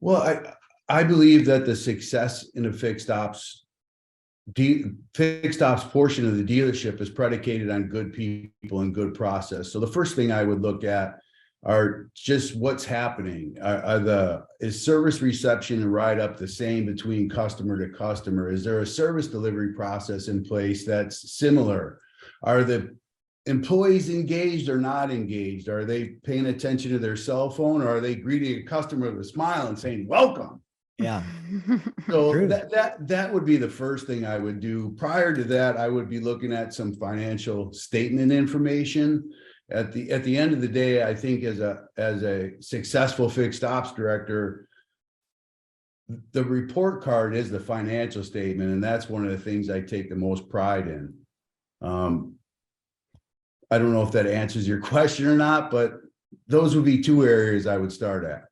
Well, I believe that the success in a fixed ops portion of the dealership is predicated on good people and good process. So the first thing I would look at are just what's happening. Is service reception and write up the same between customer to customer? Is there a service delivery process in place that's similar? Are the employees engaged or not engaged? Are they paying attention to their cell phone, or are they greeting a customer with a smile and saying, welcome? Yeah. So True. that would be the first thing I would do. Prior to that, I would be looking at some financial statement information. At the end of the day, I think as a successful fixed ops director, the report card is the financial statement, and that's one of the things I take the most pride in. I don't know if that answers your question or not, but those would be two areas I would start at.